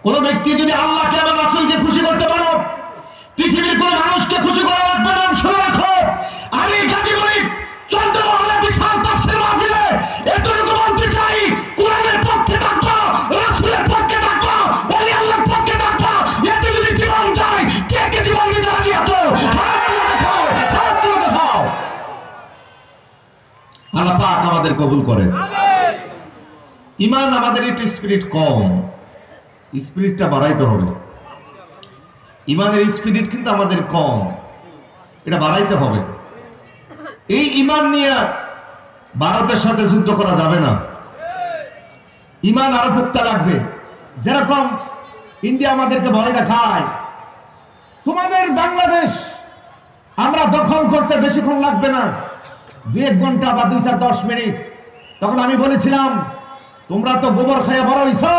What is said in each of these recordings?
কোন ব্যক্তি যদি আল্লাহকে এবং রাসূলকে খুশি করতে পারো, পৃথিবীর কোন মানুষকে খুশি করা লাগবে না। শুনে রাখো, আমি গাজীপুরে চন্দ্রমহলে বিশাল তাফসীর মাহফিলে এতটুকু বলতে চাই, কোরআনের পক্ষে থাকবো, রাসূলের পক্ষে থাকবো, ওলি আল্লাহর পক্ষে থাকবো। এতে যদি জীবন যায়, কে কে জীবন দিতে রাজি আছো? হাত তুলে দেখাও, হাত তুলে দেখাও। আল্লাহ পাক আমাদের কবুল করেন। ঈমান আমাদের একটু স্পিরিট কম, স্পিরিটটা বাড়াইতে হবে। ঈমানের স্পিরিট কিন্তু আমাদের কম, এটা বাড়াইতে হবে। এই ঈমান নিয়ে ভারতের সাথে যুদ্ধ করা যাবে না। ঈমান আরো পোক্তা লাগবে। যেরকম ইন্ডিয়া আমাদেরকে ভয় দেখায়, তোমাদের বাংলাদেশ আমরা দখল করতে বেশিক্ষণ লাগবে না, 2-1 ঘন্টা বা 2-4-10 মিনিট। তখন আমি বলেছিলাম, তোমরা তো গোবর খাইয়া বড় হইছো,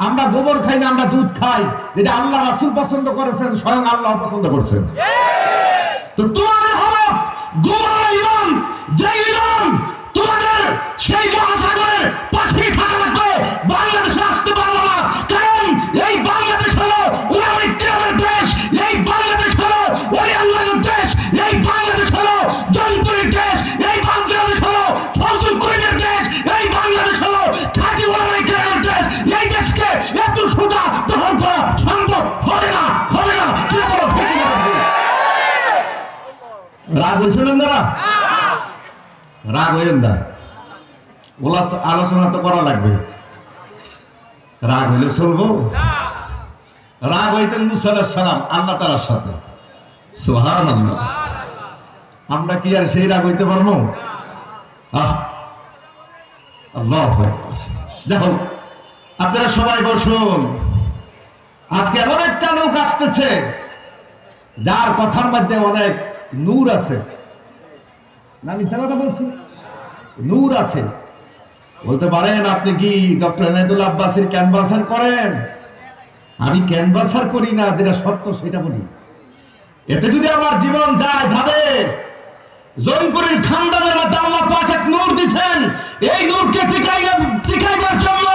আমরা গোবর খাই না, আমরা দুধ খাই, যেটা আল্লাহ রাসূল পছন্দ করেছেন, স্বয়ং আল্লাহ পছন্দ করছেন। তো তোমাদের হলো গোবর ঈমান, যে ঈমান তোমাদের সেই মহাসাগরের পাশেই থাকা লাগবে, বাংলাদেশে আসতে পারবো না। কারণ এই বাংলাদেশ হলো উলামায়ে কিরামের দেশ, এই বাংলাদেশ হলো ওলি আল্লাহর দেশ, এই বাংলাদেশ হলো জনপুরের দেশ, এই বাংলাদেশ হলো ফজল করিমের দেশ, এই বাংলাদেশ হলো খাঁটি উলামায়ে কিরামের দেশ। এই দেশকে এত সোজা দখল করা সম্ভব হবে না, হবে না। কি বলো, ঠিক না? রাগ হয়েছিলেন না? রাগ হইেন না, ওলা আলোচনা তো করা লাগবে। রাগ হইলে চলবো? রাগ হইতেন মুসা আলাইহিস সালাম আল্লাহ তাআলার সাথে, সুবহানাল্লাহ। আমরা কি আর সেই রাগ হইতে পারবো? আল্লাহু আকবার। দেখো, আপনারা সবাই বসুন। আজকে এমন একটা লোক আসতেছে যার কথার মধ্যে অনেক নূর আছে। না আমি কথা বলছি? নূর আছে। বলতে পারেন আপনি কি ডক্টর এনায়েতুল আব্বাসীর ক্যানভাসার করেন? আমি ক্যানভাসার করি না, যেটা সত্য সেটা বলি। এতে যদি আমার জীবন যায়, যাবে। জৈনপুরের খানদানের মধ্যে আল্লাহ পাক এক নূর দিয়েছেন। এই নূরকে টিকাইবার জন্য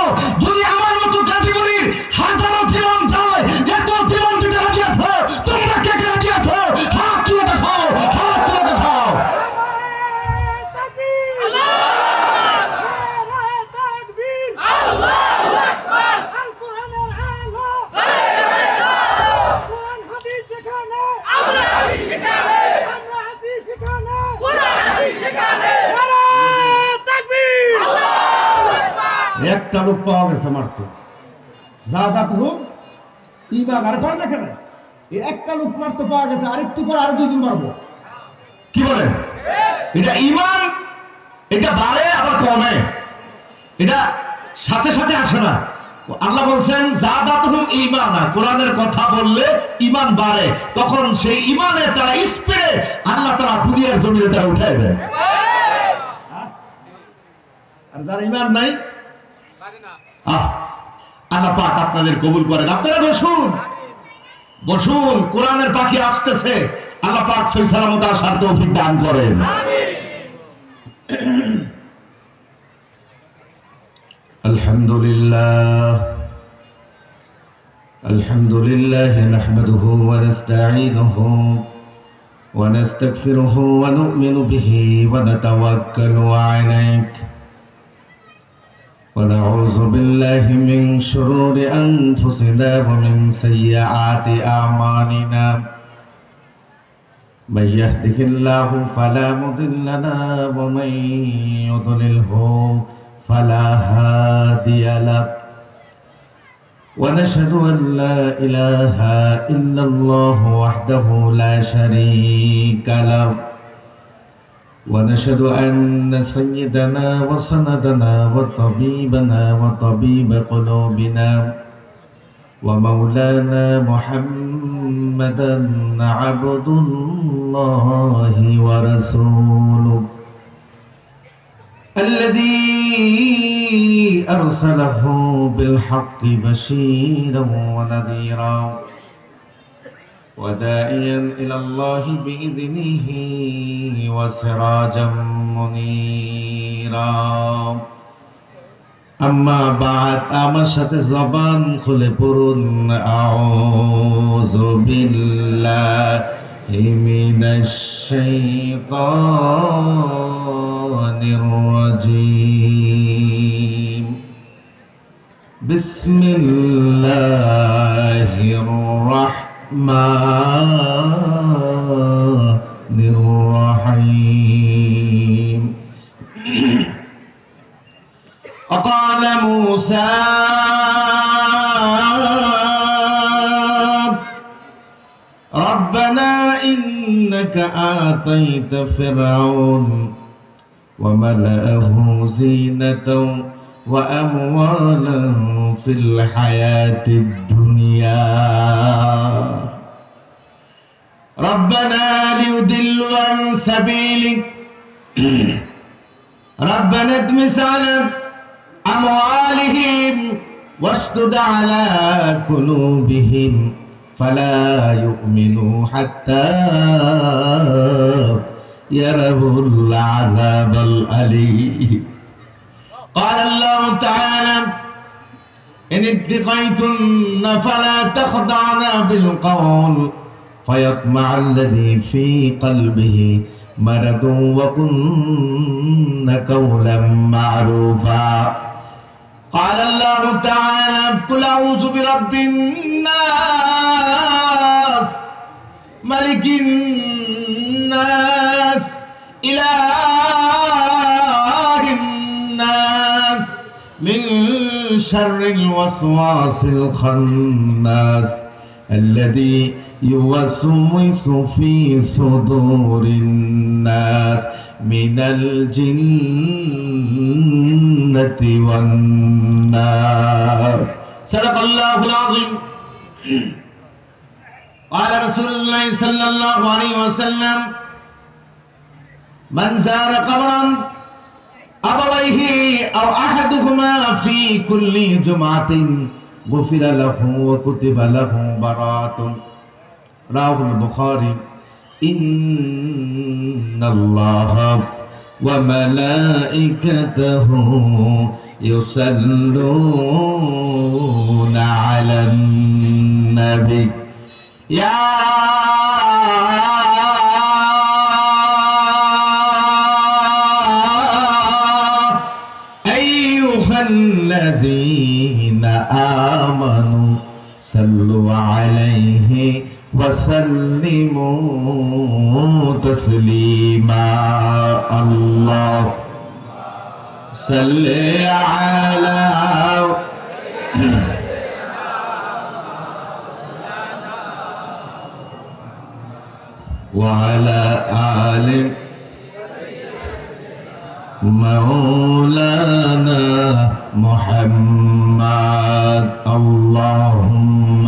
যদি আমার মতো গাজীপুরের হাজারো জীবন যায়, এত জীবন দিতে রাজি আছো? তোমরা কে কে রাজি আছো? হাত তুলে দেখাও, হাত তুলে দেখাও। একটা লোক পাওয়া গেছে মারতে, জাদাতুহুম ঈমান। আর কর দেখেন, এই একটা লোক মারতে পাওয়া গেছে, আরেকটু পর আর 2 জন মারবো। কি বলেন? এটা ঈমান, এটা বাড়ে আবার কমে, এটা সাথে সাথে আসে না। আল্লাহ বলছেন জাদাতুহুম ঈমানা, কোরআনের কথা বললে ঈমান বাড়ে, তখন সেই ঈমানে তারা স্পিডে আল্লাহ তাআলা দুনিয়ার জমিনে তারা উঠায় দেয়। আর যার ঈমান নাই, আল্লাহ পাক আপনাদের কবুল করেন। আপনারা বসুন, বসুন। কোরআনের পাখি আসতেছে, আল্লাহ পাক সহি সালামত আসার তৌফিক দান করেন। আলহামদুলিল্লাহ, আলহামদুলিল্লাহ নাহমাদুহু ওয়া নাস্তাঈনুহু ওয়া নাস্তাগফিরুহু ওয়া নু'মিনু বিহি ওয়া নাতাওয়াক্কালু আলাইহি ونعوذ بالله من شرور أنفسنا ومن سيئات أعمالنا من يهده الله فلا مضل له ومن يضلله فلا هادي له ونشهد أن لا إله إلا الله وحده لا شريك له ونشهد أن سيدنا وسندنا وطبيبنا وطبيب قلوبنا ومولانا محمدا عبد الله ورسوله الذي أرسله بالحق بشيرا ونذيرا وداعيا إلى الله بإذنه وسراجا منيرا আম্মা বাদ, আমার সাথে জবান খুলে পড়ুন আউযু বিল্লাহি মিনাশ শাইতানির রাজীম। বিসমিল্লাহির রাহমানির রাহিম। وقال موسى ربنا إنك آتيت فرعون وملأه زينة وأموالا في الحياة الدنيا ربنا ليضلوا عن سبيلك ربنا اطمس على أموالهم واشدد على قلوبهم فلا يؤمنوا حتى يروا العذاب الأليم. قال الله تعالى إن اتقيتن فلا تخضعن بالقول فيطمع الذي في قلبه مرض وقلن قولا معروفا. قال الله تعالى قل أعوذ برب الناس ملك الناس إله الناس من شر الوسواس الخناس الذي يوسوس في صدور الناس من الجنة والناس. صدق الله العظيم. قال رسول الله صلى الله عليه وسلم من زار قبرا أبويه أو أحدهما في كل جمعة غفر له وكتب له براءة. رواه البخاري. إن الله وملائكته يصلون على النبي يا أيها الذين آمنوا صلوا عليه وسلموا تسليما. الله صل على وعلى آل مولانا محمد. اللهم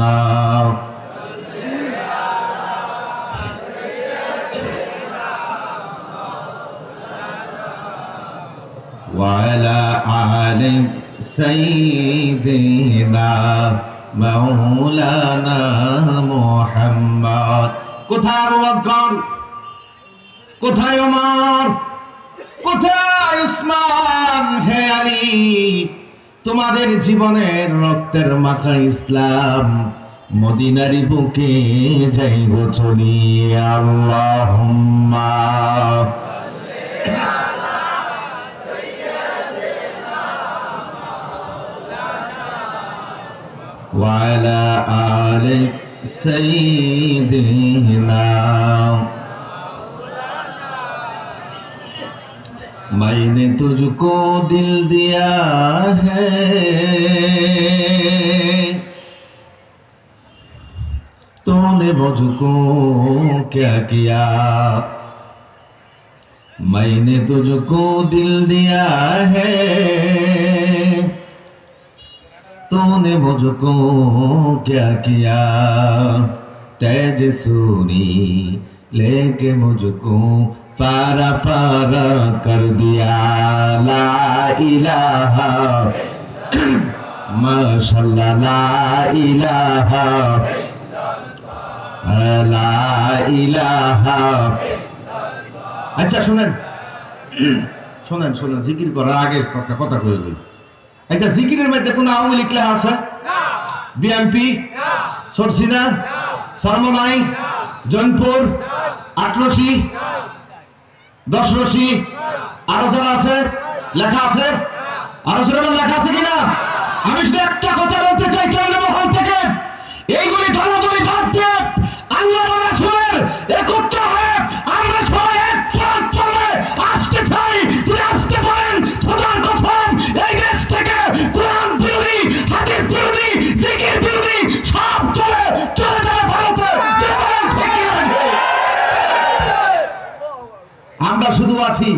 وعلى آل سيدنا مولانا محمد. কোথায় আবু বকর, কোথায় ওমর, কোথায় উসমান, হে আলী, তোমাদের জীবনের রক্তের মাখা ইসলাম মদিনারি বুকে যাইব চলিয়ে। আল্লাহুম্মা وعلى آل سيدنا. मैंने तुझको दिल दिया है तूने मुझको क्या किया. मैंने तुझको दिल दिया है तूने मुझको क्या किया. तेज सूरी लेके मुझको पारा पारा कर दिया. ला इलाहा माशाल्लाह ला इलाहा ला इलाहा. अच्छा শুনেন শুনেন শুনেন জিকির করার আগের কথা কই লই। এটা জিকিরের মধ্যে কোন আওয়ামী লীগ লেখা আছে? বিএনপি, সরসিনা, সরমনাই, জৈনপুর, আটরশি, দশরশি, আরো যারা আছে লেখা আছে? আরো যারা লেখা আছে কিনা? আমি শুধু একটা কথা বলতে চাই, মহল থেকে এইগুলি দলাদলি বাদ দিয়ে আল্লাহ ওয়া রাসূলের একত্র হয়ে আমরা সবাই এক প্ল্যাটফর্মে আসতে চাই। যদি আসতে পারেন, খোদার কসম, এই দেশ থেকে কোরআন বিরোধী, হাদিস বিরোধী, জিকির বিরোধী সব চলে যাবে ভারতে। আমরা শুধু আছি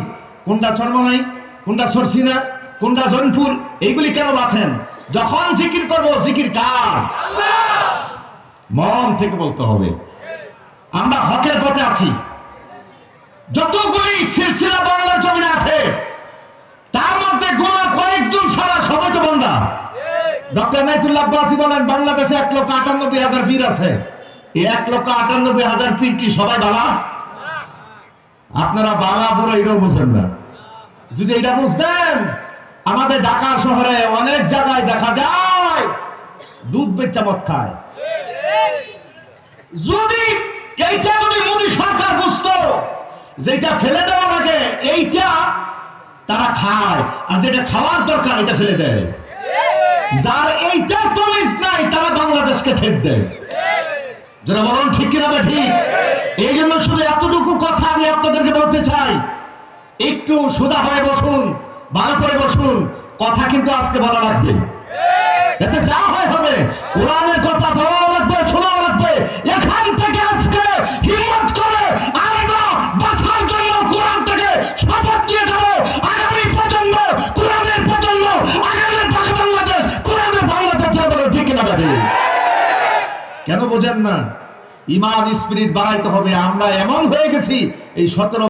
কোনটা চরমনাই, কোনটা সরসিনা, কোনটা জৈনপুর, এইগুলি কেন বাঁচেন? যখন জিকির করবো, জিকির কার? মন থেকে বলতে হবে। আমরা হকের পথে আছি। যতগুলি সিলসিলা বাংলার জমিনে আছে, তার মধ্যে গোনা কয়েকজন ছাড়া সবাই তো বান্দা। ডক্টর নাইতুল্লাহ আব্বাসী বলেন, বাংলাদেশে 1,98,000 পীর আছে। এই 1,98,000 পীর কি সবাই বালা? আপনারা বালা পুরো এটাও বুঝেন না। যদি এটা বুঝতেন, আমাদের ঢাকা শহরে অনেক জায়গায় দেখা যায় দুধ বেচা মদ খায়। যদি মোদী সরকার বুঝতো যেটা ফেলে দেওয়া লাগে এইটা তারা খায়, আর যেটা খাওয়ার দরকার এটা ফেলে দেয়। যার এইটা তমিজ নাই, তারা বাংলাদেশকে ঠেক দেয়। যারা বলুন ঠিক কিনা? ঠিক। এই জন্য শুধু এতটুকু কথা আমি আপনাদেরকে বলতে চাই, একটু সোজা হয়ে বসুন, ভালো করে বসুন। কথা কিন্তু আজকে বলা লাগবে, এতে যা হয় হবে। কোরআনের কথা বলা লাগবে, শোনা লাগবে। এখান থেকে আজকে হিম্মত করে আমরা বাঁচার জন্য কোরআন থেকে শপথ নিয়ে যাব। আগামী প্রজন্ম কোরআনের প্রজন্ম, আগামী বাংলাদেশ কোরআনের বাংলাদেশ হবে। ঠিক কিনা? কেন বোঝেন না? ইমান স্পিরিট বাড়াইতে হবে। আমরা এমন হয়ে গেছি এই 17